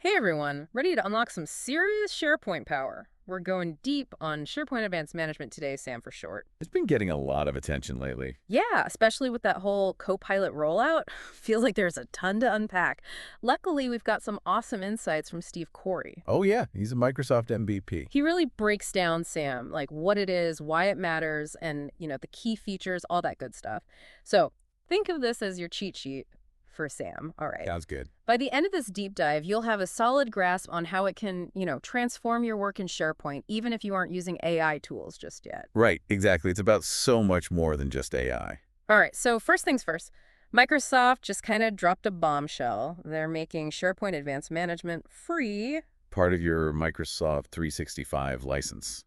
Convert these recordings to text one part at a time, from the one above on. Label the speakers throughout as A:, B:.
A: Hey everyone, ready to unlock some serious SharePoint power. We're going deep on SharePoint Advanced Management today, SAM for short.
B: It's been getting a lot of attention lately.
A: Yeah, especially with that whole Copilot rollout. Feels like there's a ton to unpack. Luckily, we've got some awesome insights from Steve Corey.
B: Oh yeah, he's a Microsoft MVP.
A: He really breaks down SAM, like what it is, why it matters, and, the key features, all that good stuff. So think of this as your cheat sheet for SAM. All right.
B: Sounds good.
A: By the end of this deep dive, you'll have a solid grasp on how it can, transform your work in SharePoint, even if you aren't using AI tools just yet.
B: Right, exactly. It's about so much more than just AI.
A: All right, so first things first. Microsoft just kind of dropped a bombshell. They're making SharePoint Advanced Management free.
B: Part of your Microsoft 365 license.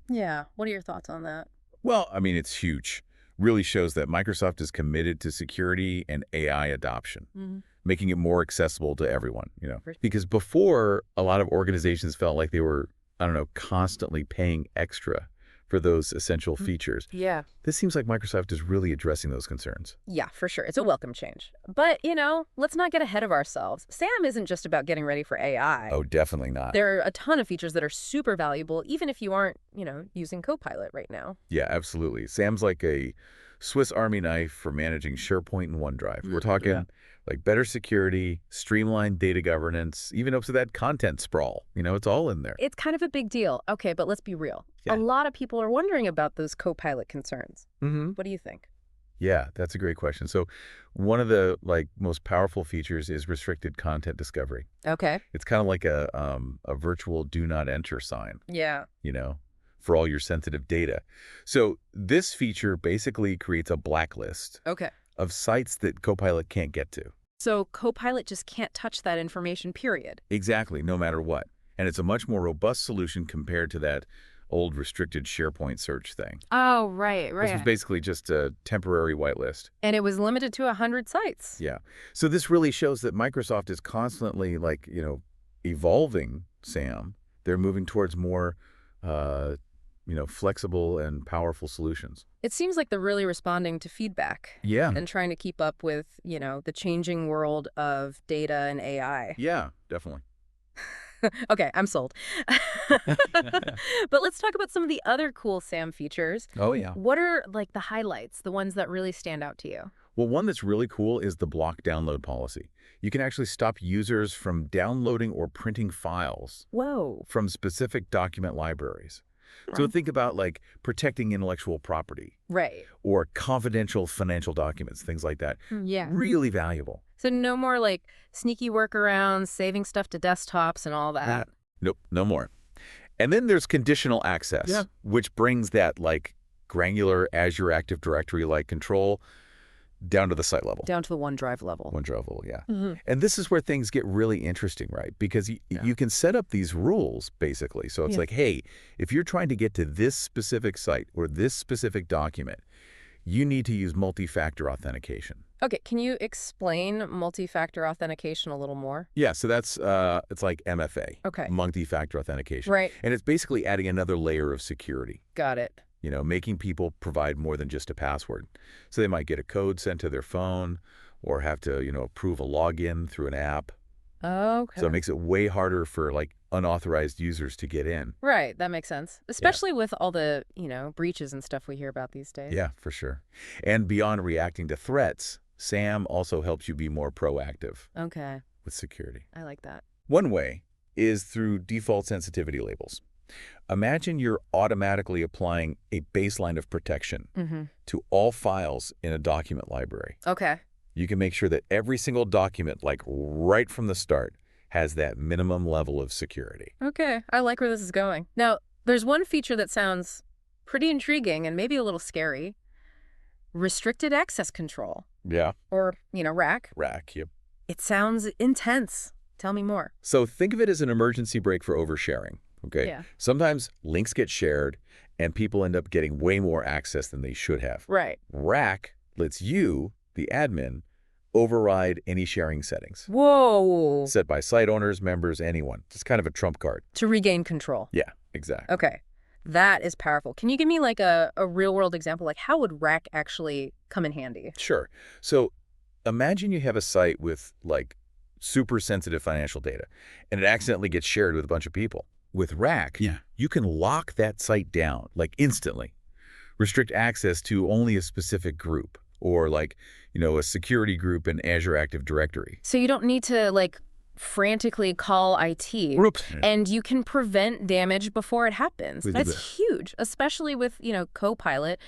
A: Yeah, what are your thoughts on that?
B: Well, I mean, it's huge. Really shows that Microsoft is committed to security and AI adoption, making it more accessible to everyone, Because before, a lot of organizations felt like they were, I don't know, constantly paying extra for those essential features.
A: Yeah.
B: This seems like Microsoft is really addressing those concerns.
A: Yeah, for sure. It's a welcome change. But, let's not get ahead of ourselves. SAM isn't just about getting ready for AI.
B: Oh, definitely not.
A: There are a ton of features that are super valuable, even if you aren't, using Copilot right now.
B: Yeah, absolutely. SAM's like a Swiss Army knife for managing SharePoint and OneDrive. We're talking like better security, streamlined data governance, even up to that content sprawl. It's all in there.
A: It's kind of a big deal. Okay, but let's be real.
B: Yeah.
A: A lot of people are wondering about those Copilot concerns. What do you think?
B: Yeah, that's a great question. So one of the most powerful features is restricted content discovery.
A: Okay.
B: It's kind of like a virtual do not enter sign.
A: Yeah.
B: For all your sensitive data. So this feature basically creates a blacklist of sites that Copilot can't get to.
A: So Copilot just can't touch that information, period.
B: Exactly, no matter what. And it's a much more robust solution compared to that old restricted SharePoint search thing.
A: Oh, right.
B: This was basically just a temporary whitelist.
A: And it was limited to 100 sites.
B: Yeah. So this really shows that Microsoft is constantly evolving SAM. They're moving towards more flexible and powerful solutions.
A: It seems like they're really responding to feedback.
B: Yeah.
A: And trying to keep up with, the changing world of data and AI.
B: Yeah, definitely.
A: Okay, I'm sold. But let's talk about some of the other cool SAM features.
B: Oh, yeah.
A: What are, the highlights, the ones that really stand out to you?
B: Well, one that's really cool is the block download policy. You can actually stop users from downloading or printing files
A: Whoa.
B: from specific document libraries. So think about protecting intellectual property.
A: Right.
B: Or confidential financial documents, things like that.
A: Yeah.
B: Really valuable.
A: So no more sneaky workarounds, saving stuff to desktops and all that.
B: Nope, no more. And then there's conditional access, which brings that granular Azure Active Directory-like control down to the site level.
A: Down to the OneDrive level.
B: OneDrive level, yeah. And this is where things get really interesting, right? Because you can set up these rules, basically. So it's like, hey, if you're trying to get to this specific site or this specific document, you need to use multi-factor authentication.
A: Okay, can you explain multi-factor authentication a little more?
B: Yeah, so that's it's like MFA.
A: Okay.
B: Multi-factor authentication.
A: Right.
B: And it's basically adding another layer of security.
A: Got it.
B: Making people provide more than just a password. So they might get a code sent to their phone or have to, approve a login through an app.
A: Okay.
B: So it makes it way harder for unauthorized users to get in.
A: Right, that makes sense. Especially with all the, breaches and stuff we hear about these days.
B: Yeah, for sure. And beyond reacting to threats, SAM also helps you be more proactive with security.
A: I like that.
B: One way is through default sensitivity labels. Imagine you're automatically applying a baseline of protection to all files in a document library.
A: Okay.
B: You can make sure that every single document, right from the start, has that minimum level of security.
A: Okay, I like where this is going. Now, there's one feature that sounds pretty intriguing and maybe a little scary. Restricted access control.
B: Yeah.
A: Or, RAC.
B: RAC, yep.
A: It sounds intense. Tell me more.
B: So think of it as an emergency brake for oversharing. Okay.
A: Yeah.
B: Sometimes links get shared and people end up getting way more access than they should have.
A: Right.
B: RAC lets you, the admin, override any sharing settings.
A: Whoa.
B: Set by site owners, members, anyone. It's kind of a trump card.
A: To regain control.
B: Yeah, exactly.
A: Okay. That is powerful. Can you give me a real world example? How would RAC actually come in handy?
B: Sure. So imagine you have a site with super sensitive financial data, and it accidentally gets shared with a bunch of people. With Rack, you can lock that site down, like instantly. Restrict access to only a specific group, or like, a security group in Azure Active Directory.
A: So you don't need to, like, frantically call IT.
B: Oops.
A: And you can prevent damage before it happens. That's huge, especially with, Copilot.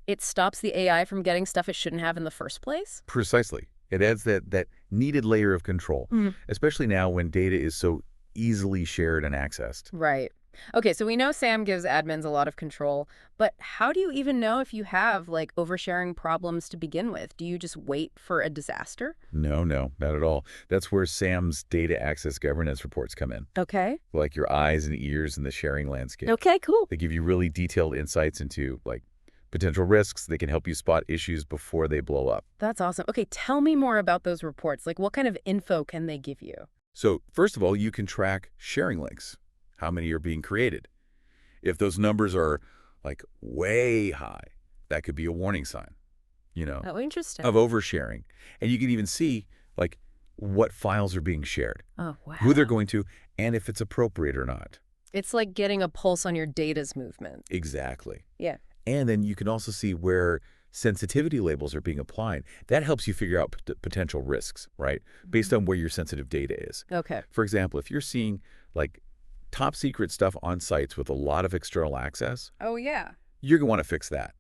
A: It stops the AI from getting stuff it shouldn't have in the first place.
B: Precisely. It adds that needed layer of control, especially now when data is so easily shared and accessed.
A: Right. Okay, so we know Sam gives admins a lot of control, but how do you even know if you have, like, oversharing problems to begin with? Do you just wait for a disaster?
B: No, not at all. That's where Sam's data access governance reports come in.
A: Okay.
B: Like your eyes and ears in the sharing landscape.
A: Okay, cool.
B: They give you really detailed insights into, like, potential risks. They can help you spot issues before they blow up.
A: That's awesome. Okay, tell me more about those reports. Like, what kind of info can they give you?
B: So, first of all, you can track sharing links. How many are being created? If those numbers are, like, way high, that could be a warning sign,
A: Oh, interesting.
B: of oversharing. And you can even see, like, what files are being shared,
A: Oh, wow.
B: who they're going to, and if it's appropriate or not.
A: It's like getting a pulse on your data's movement.
B: Exactly.
A: Yeah.
B: And then you can also see where sensitivity labels are being applied. That helps you figure out potential risks, right? Based on where your sensitive data is.
A: Okay.
B: For example, if you're seeing, like, top secret stuff on sites with a lot of external access,
A: Oh, yeah.
B: you're going to want to fix that.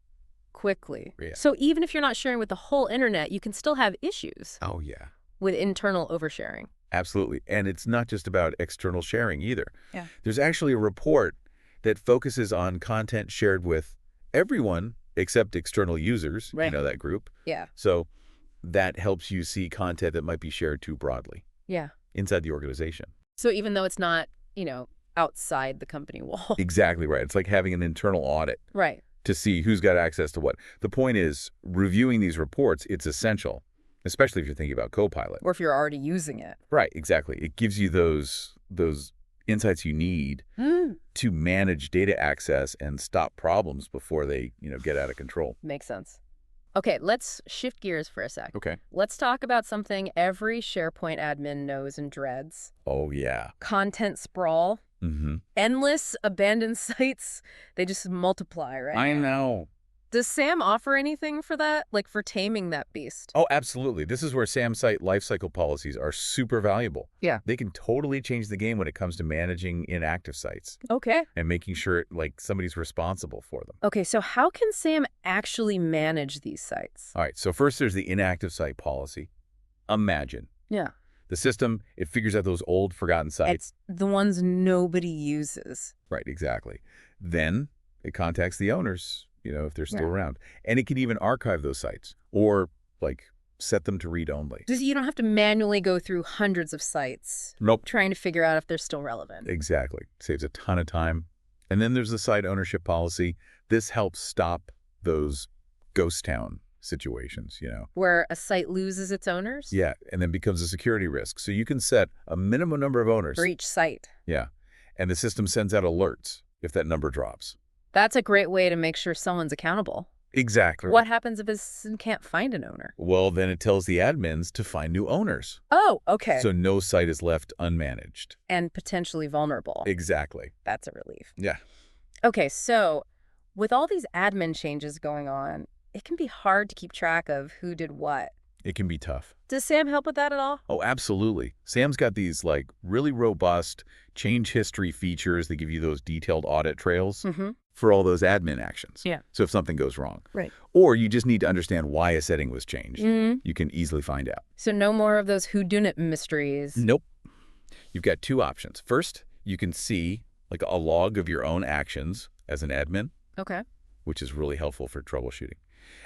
A: Quickly.
B: Yeah.
A: So even if you're not sharing with the whole internet, you can still have issues
B: Oh, yeah.
A: with internal oversharing.
B: Absolutely. And it's not just about external sharing either.
A: Yeah.
B: There's actually a report that focuses on content shared with everyone except external users,
A: Right.
B: that group.
A: Yeah.
B: So that helps you see content that might be shared too broadly
A: Yeah.
B: inside the organization.
A: So even though it's not, outside the company wall.
B: Exactly right. It's like having an internal audit
A: Right.
B: to see who's got access to what. The point is, reviewing these reports, it's essential, especially if you're thinking about Copilot.
A: Or if you're already using it.
B: Right, exactly. It gives you those insights you need to manage data access and stop problems before they, get out of control.
A: Makes sense. Okay, let's shift gears for a sec.
B: Okay.
A: Let's talk about something every SharePoint admin knows and dreads.
B: Oh, yeah.
A: Content sprawl.
B: Mm-hmm.
A: Endless abandoned sites. They just multiply, right?
B: I know.
A: Does Sam offer anything for that? Like for taming that beast?
B: Oh, absolutely. This is where SAM site lifecycle policies are super valuable.
A: Yeah.
B: They can totally change the game when it comes to managing inactive sites
A: Okay.
B: and making sure, like, somebody's responsible for them.
A: Okay, so how can Sam actually manage these sites?
B: All right, so first there's the inactive site policy. Imagine.
A: Yeah.
B: The system, it figures out those old forgotten sites.
A: It's the ones nobody uses.
B: Right, exactly. Then it contacts the owners, if they're still
A: Yeah.
B: around. And it can even archive those sites or, like, set them to read only.
A: You don't have to manually go through hundreds of sites
B: Nope.
A: trying to figure out if they're still relevant.
B: Exactly. Saves a ton of time. And then there's the site ownership policy. This helps stop those ghost town situations,
A: Where a site loses its owners?
B: Yeah, and then becomes a security risk. So you can set a minimum number of owners.
A: For each site.
B: Yeah, and the system sends out alerts if that number drops.
A: That's a great way to make sure someone's accountable.
B: Exactly.
A: What happens if a system can't find an owner?
B: Well, then it tells the admins to find new owners.
A: Oh, okay.
B: So no site is left unmanaged.
A: And potentially vulnerable.
B: Exactly.
A: That's a relief.
B: Yeah.
A: Okay, so with all these admin changes going on, it can be hard to keep track of who did what.
B: It can be tough.
A: Does Sam help with that at all?
B: Oh, absolutely. Sam's got these, like, really robust change history features that give you those detailed audit trails for all those admin actions.
A: Yeah.
B: So if something goes wrong.
A: Right.
B: Or you just need to understand why a setting was changed. You can easily find out.
A: So no more of those whodunit mysteries.
B: Nope. You've got two options. First, you can see, like, a log of your own actions as an admin,
A: Okay.
B: which is really helpful for troubleshooting.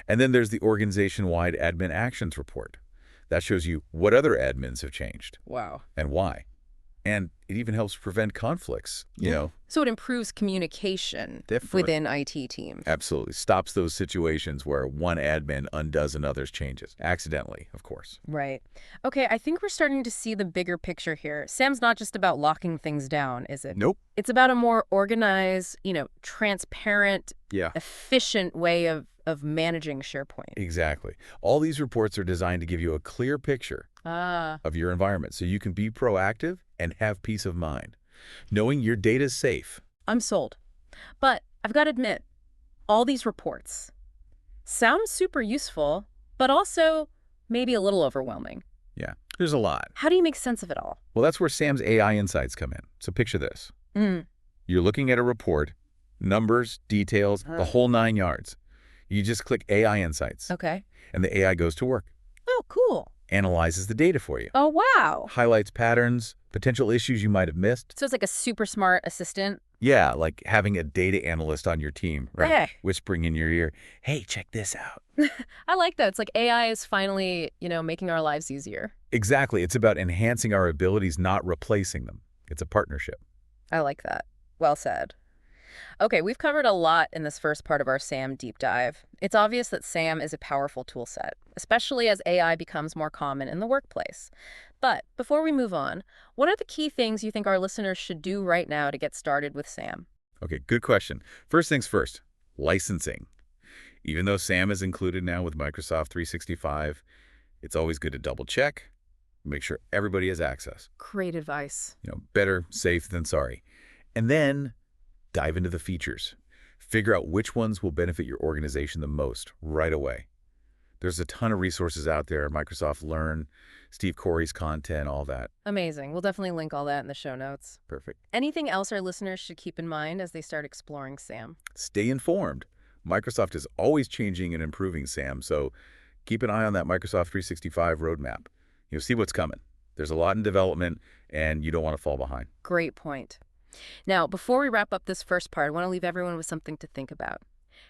B: And then there's the organization-wide admin actions report. That shows you what other admins have changed.
A: Wow.
B: And why. And it even helps prevent conflicts,
A: So it improves communication
B: Definitely.
A: within IT teams.
B: Absolutely. Stops those situations where one admin undoes another's changes. Accidentally, of course.
A: Right. Okay, I think we're starting to see the bigger picture here. Sam's not just about locking things down, is it?
B: Nope.
A: It's about a more organized, transparent,
B: Yeah.
A: efficient way of of managing SharePoint.
B: Exactly. All these reports are designed to give you a clear picture of your environment so you can be proactive and have peace of mind, knowing your data is safe.
A: I'm sold. But I've got to admit, all these reports sound super useful, but also maybe a little overwhelming.
B: Yeah, there's a lot.
A: How do you make sense of it all?
B: Well, that's where Sam's AI insights come in. So picture this. You're looking at a report, numbers, details, the whole 9 yards. You just click AI insights.
A: Okay.
B: And the AI goes to work.
A: Oh, cool.
B: Analyzes the data for you.
A: Oh, wow.
B: Highlights patterns, potential issues you might have missed.
A: So it's like a super smart assistant?
B: Yeah, like having a data analyst on your team, right?
A: Hey.
B: Whispering in your ear, hey, check this out.
A: I like that. It's like AI is finally, making our lives easier.
B: Exactly. It's about enhancing our abilities, not replacing them. It's a partnership.
A: I like that. Well said. Okay, we've covered a lot in this first part of our SAM deep dive. It's obvious that SAM is a powerful tool set, especially as AI becomes more common in the workplace. But before we move on, what are the key things you think our listeners should do right now to get started with SAM?
B: Okay, good question. First things first, licensing. Even though SAM is included now with Microsoft 365, it's always good to double check, make sure everybody has access.
A: Great advice.
B: Better safe than sorry. And then dive into the features. Figure out which ones will benefit your organization the most right away. There's a ton of resources out there, Microsoft Learn, Steve Corey's content, all that.
A: Amazing. We'll definitely link all that in the show notes.
B: Perfect.
A: Anything else our listeners should keep in mind as they start exploring SAM?
B: Stay informed. Microsoft is always changing and improving SAM, so keep an eye on that Microsoft 365 roadmap. You'll see what's coming. There's a lot in development, and you don't want to fall behind.
A: Great point. Now, before we wrap up this first part, I want to leave everyone with something to think about.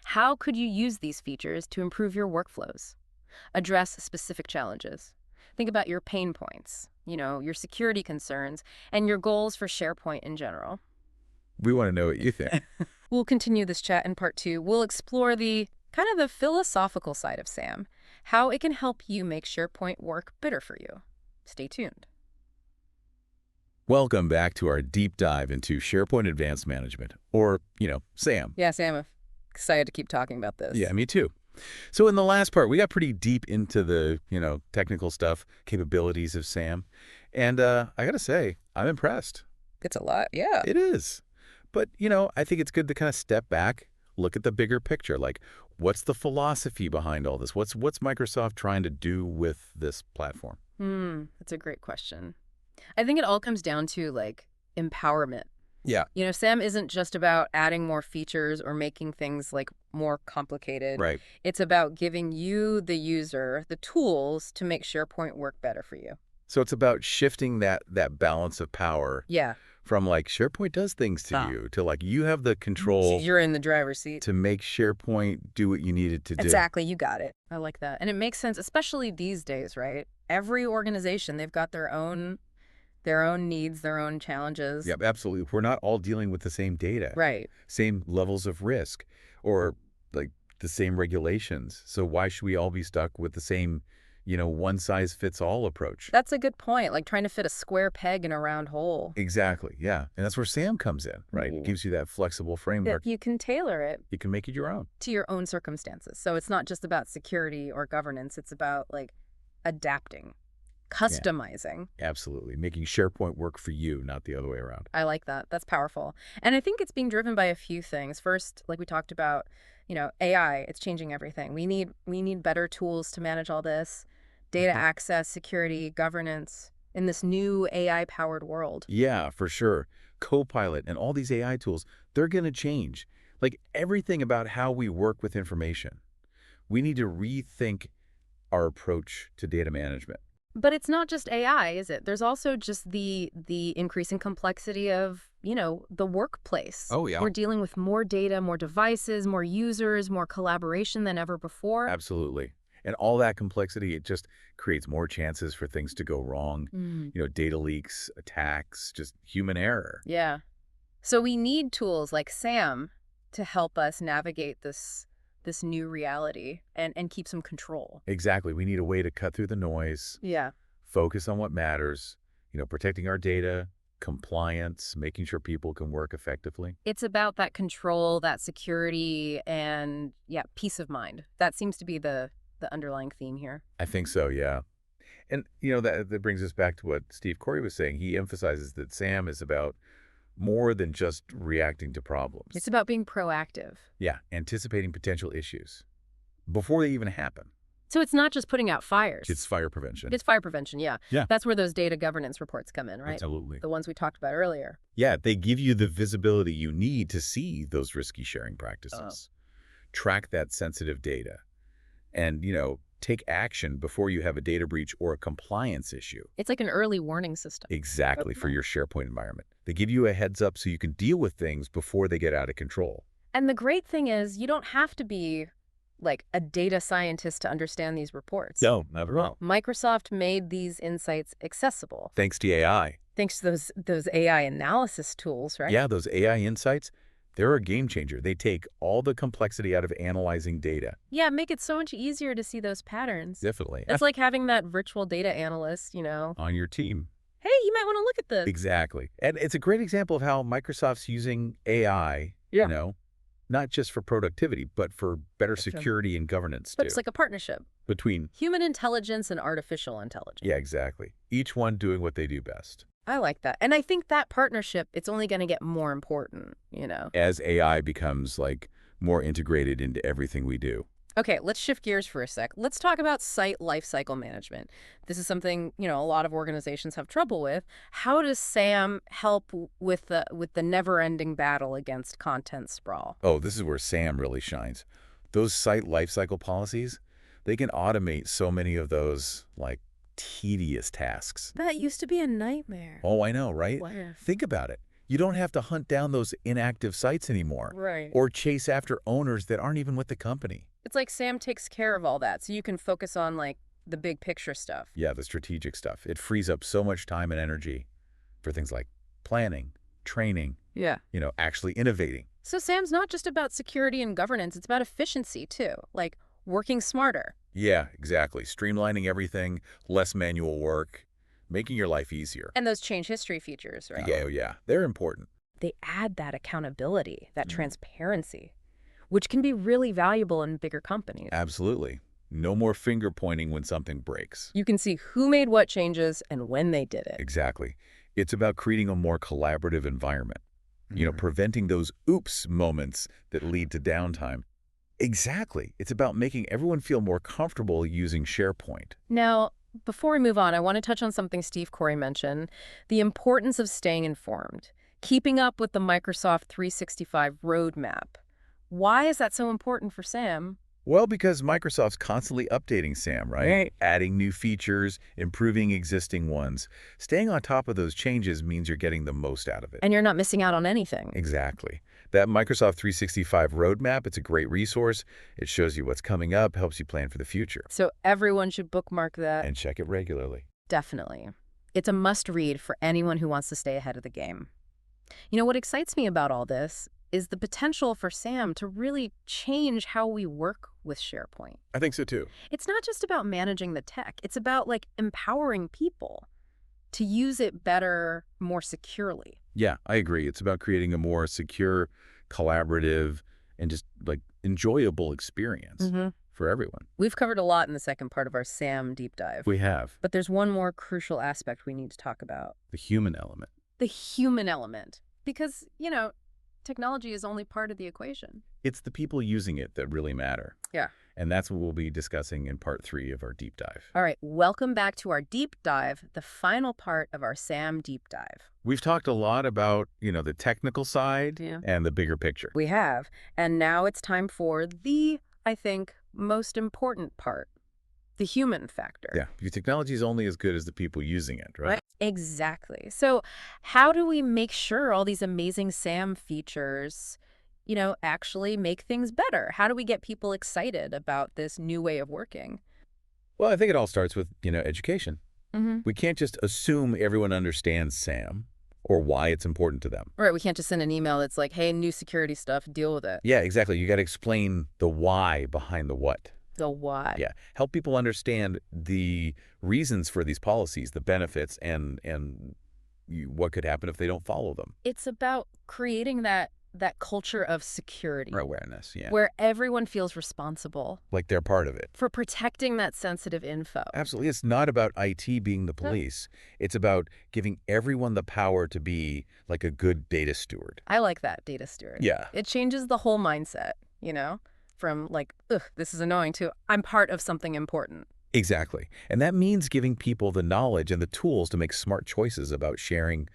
A: How could you use these features to improve your workflows? Address specific challenges. Think about your pain points, your security concerns, and your goals for SharePoint in general.
B: We want to know what you think.
A: We'll continue this chat in part 2. We'll explore the philosophical side of SAM, how it can help you make SharePoint work better for you. Stay tuned.
B: Welcome back to our deep dive into SharePoint Advanced Management, or, SAM.
A: Yeah, Sam, I'm excited to keep talking about this.
B: Yeah, me too. So in the last part, we got pretty deep into the, technical stuff, capabilities of SAM. And I got to say, I'm impressed.
A: It's a lot, yeah.
B: It is. But, I think it's good to kind of step back, look at the bigger picture. Like, what's the philosophy behind all this? What's Microsoft trying to do with this platform?
A: That's a great question. I think it all comes down to, empowerment.
B: Yeah.
A: SAM isn't just about adding more features or making things, more complicated.
B: Right.
A: It's about giving you, the user, the tools to make SharePoint work better for you.
B: So it's about shifting that balance of power.
A: Yeah.
B: From, SharePoint does things to you to, you have the control.
A: You're in the driver's seat.
B: To make SharePoint do what you need it to do.
A: Exactly. You got it. I like that. And it makes sense, especially these days, right? Every organization, they've got their own needs, their own challenges.
B: Yep, absolutely. We're not all dealing with the same data.
A: Right.
B: Same levels of risk or the same regulations. So why should we all be stuck with the same, one-size-fits-all approach?
A: That's a good point, trying to fit a square peg in a round hole.
B: Exactly, yeah. And that's where SAM comes in, right? It gives you that flexible framework.
A: You can tailor it.
B: You can make it your own.
A: To your own circumstances. So it's not just about security or governance. It's about, adapting. Customizing.
B: Yeah, absolutely. Making SharePoint work for you, not the other way around.
A: I like that. That's powerful. And I think it's being driven by a few things. First, like we talked about, AI, it's changing everything. We need better tools to manage all this. Data access, security, governance in this new AI-powered world.
B: Yeah, for sure. Copilot and all these AI tools, they're going to change. Everything about how we work with information. We need to rethink our approach to data management.
A: But it's not just AI, is it? There's also just the increasing complexity of, the workplace.
B: Oh, yeah.
A: We're dealing with more data, more devices, more users, more collaboration than ever before.
B: Absolutely. And all that complexity, it just creates more chances for things to go wrong. Data leaks, attacks, just human error.
A: Yeah. So we need tools like SAM to help us navigate this new reality and keep some control.
B: Exactly. We need a way to cut through the noise.
A: Yeah.
B: Focus on what matters, protecting our data, compliance, making sure people can work effectively.
A: It's about that control, that security, and yeah, peace of mind. That seems to be the underlying theme here.
B: I think so, yeah. And, that brings us back to what Steve Corey was saying. He emphasizes that SAM is about more than just reacting to
A: It's
B: problems.
A: about being proactive.
B: Yeah, anticipating potential issues before they even happen.
A: So it's not just putting out
B: It's
A: fires.
B: fire prevention.
A: It's fire prevention, yeah.
B: Yeah.
A: That's where those data governance reports come in, right?
B: Absolutely.
A: The ones we talked about earlier.
B: Yeah, they give you the visibility you need to see those risky sharing practices, track that sensitive data, and, take action before you have a data breach or a compliance issue.
A: It's like an early warning system.
B: Exactly, for your SharePoint environment. They give you a heads up so you can deal with things before they get out of control.
A: And the great thing is you don't have to be like a data scientist to understand these reports.
B: No, never will.
A: Microsoft made these insights accessible
B: Thanks to AI.
A: thanks to those AI analysis tools, right?
B: Yeah, those AI insights, they're a game changer. They take all the complexity out of analyzing data.
A: Yeah, make it so much easier to see those patterns.
B: Definitely.
A: It's like having that virtual data analyst,
B: On your team.
A: Hey, you might want to look at this.
B: Exactly. And it's a great example of how Microsoft's using AI, not just for productivity, but for better security and governance,
A: But
B: too.
A: it's like a partnership.
B: Between,
A: Human intelligence and artificial intelligence.
B: yeah, exactly. Each one doing what they do best.
A: I like that. And I think that partnership, it's only going to get more important.
B: As AI becomes, more integrated into everything we do.
A: Okay, let's shift gears for a sec. Let's talk about site lifecycle management. This is something, a lot of organizations have trouble with. How does SAM help with the never-ending battle against content sprawl?
B: Oh, this is where SAM really shines. Those site lifecycle policies, they can automate so many of those, tedious tasks.
A: That used to be a nightmare.
B: Oh, I know, right?
A: What?
B: Think about it. You don't have to hunt down those inactive sites anymore.
A: Right.
B: Or chase after owners that aren't even with the company.
A: It's like SAM takes care of all that, so you can focus on, the big picture stuff.
B: Yeah, the strategic stuff. It frees up so much time and energy for things like planning, training,
A: Yeah.
B: actually innovating.
A: So SAM's not just about security and governance, it's about efficiency, too. Like, working smarter.
B: Yeah, exactly. Streamlining everything, less manual work, making your life easier.
A: And those change history features, right?
B: Yeah, yeah. They're important.
A: They add that accountability, that transparency, which can be really valuable in bigger companies.
B: Absolutely. No more finger pointing when something breaks.
A: You can see who made what changes and when they did it.
B: Exactly. It's about creating a more collaborative environment. Preventing those oops moments that lead to downtime. Exactly. It's about making everyone feel more comfortable using SharePoint.
A: Now, before we move on, I want to touch on something Steve Corey mentioned, the importance of staying informed, keeping up with the Microsoft 365 roadmap. Why is that so important for SAM?
B: Well, because Microsoft's constantly updating SAM, right?
A: Right.
B: Adding new features, improving existing ones. Staying on top of those changes means you're getting the most out of it.
A: And you're not missing out on anything.
B: Exactly. That Microsoft 365 roadmap, it's a great resource. It shows you what's coming up, helps you plan for the future.
A: So everyone should bookmark that.
B: And check it regularly.
A: Definitely. It's a must-read for anyone who wants to stay ahead of the game. What excites me about all this is the potential for SAM to really change how we work with SharePoint.
B: I think so too.
A: It's not just about managing the tech. It's about empowering people to use it better, more securely.
B: Yeah, I agree. It's about creating a more secure, collaborative, and just enjoyable experience for everyone.
A: We've covered a lot in the second part of our SAM deep dive.
B: We have
A: But there's one more crucial aspect we need to talk about.
B: the human element.
A: The human element. Because, technology is only part of the equation.
B: It's the people using it that really matter.
A: Yeah.
B: And that's what we'll be discussing in part 3 of our deep dive.
A: All right, welcome back to our deep dive, the final part of our SAM deep dive.
B: We've talked a lot about, the technical side and the bigger picture.
A: We have. And now it's time for the, I think, most important part, the human factor.
B: Yeah, your technology is only as good as the people using it, right?
A: Exactly. So how do we make sure all these amazing SAM features, actually make things better? How do we get people excited about this new way of working?
B: Well, I think it all starts with, education.
A: Mm-hmm.
B: We can't just assume everyone understands SAM or why it's important to them.
A: Right, we can't just send an email that's like, hey, new security stuff, deal with it.
B: Yeah, exactly. You got to explain the why behind the what.
A: The why.
B: Yeah, help people understand the reasons for these policies, the benefits, and what could happen if they don't follow them.
A: It's about creating that culture of security
B: Or awareness, yeah.
A: where everyone feels responsible
B: Like they're part of it.
A: for protecting that sensitive info.
B: Absolutely. It's not about IT being the
A: No.
B: police. It's about giving everyone the power to be like a good data steward.
A: I like that, data steward.
B: Yeah,
A: It changes the whole mindset, from like, ugh, this is annoying to I'm part of something important.
B: exactly. And that means giving people the knowledge and the tools to make smart choices about sharing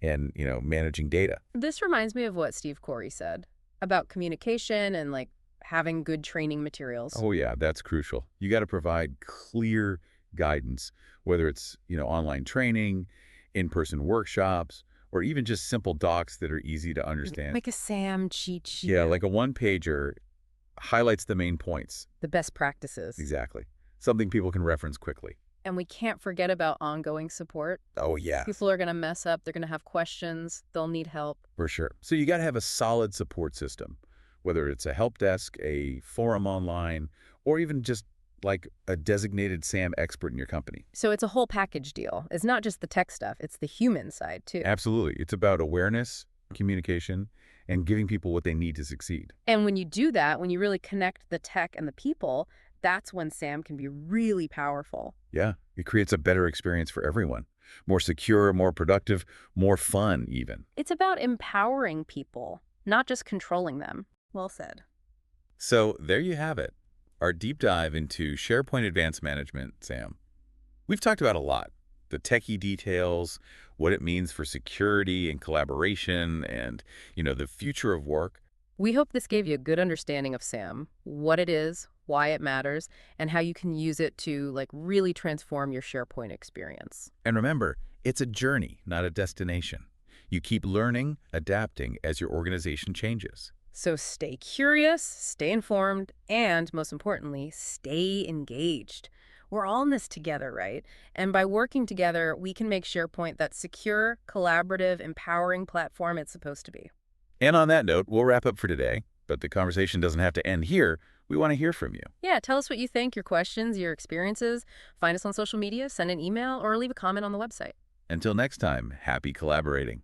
B: and, managing data.
A: This reminds me of what Steve Corey said about communication and like having good training materials.
B: Oh, yeah, that's crucial. You got to provide clear guidance, whether it's, online training, in-person workshops, or even just simple docs that are easy to understand.
A: Like a SAM cheat sheet.
B: Yeah, like a one-pager highlights the main points.
A: The best practices.
B: Exactly. Something people can reference quickly.
A: And we can't forget about ongoing support.
B: Oh, yeah,
A: People are going to mess up. They're going to have questions. They'll need help.
B: for sure. So you got to have a solid support system, whether it's a help desk, a forum online, or even just like a designated SAM expert in your company.
A: So it's a whole package deal. It's not just the tech stuff. It's the human side, too.
B: Absolutely. It's about awareness, communication, and giving people what they need to succeed.
A: And when you do that, when you really connect the tech and the people, that's when SAM can be really powerful.
B: Yeah, it creates a better experience for everyone. More secure, more productive, more fun even.
A: It's about empowering people, not just controlling them. Well said.
B: So there you have it, our deep dive into SharePoint Advanced Management, SAM. We've talked about a lot, the techie details, what it means for security and collaboration, and, the future of work.
A: We hope this gave you a good understanding of SAM, what it is, why it matters, and how you can use it to like really transform your SharePoint experience.
B: And remember, it's a journey, not a destination. You keep learning, adapting as your organization changes.
A: So stay curious, stay informed, and most importantly, stay engaged. We're all in this together, right? And by working together, we can make SharePoint that secure, collaborative, empowering platform it's supposed to be.
B: And on that note, we'll wrap up for today, but the conversation doesn't have to end here. We want to hear from you.
A: Yeah, tell us what you think, your questions, your experiences. Find us on social media, send an email, or leave a comment on the website.
B: Until next time, happy collaborating.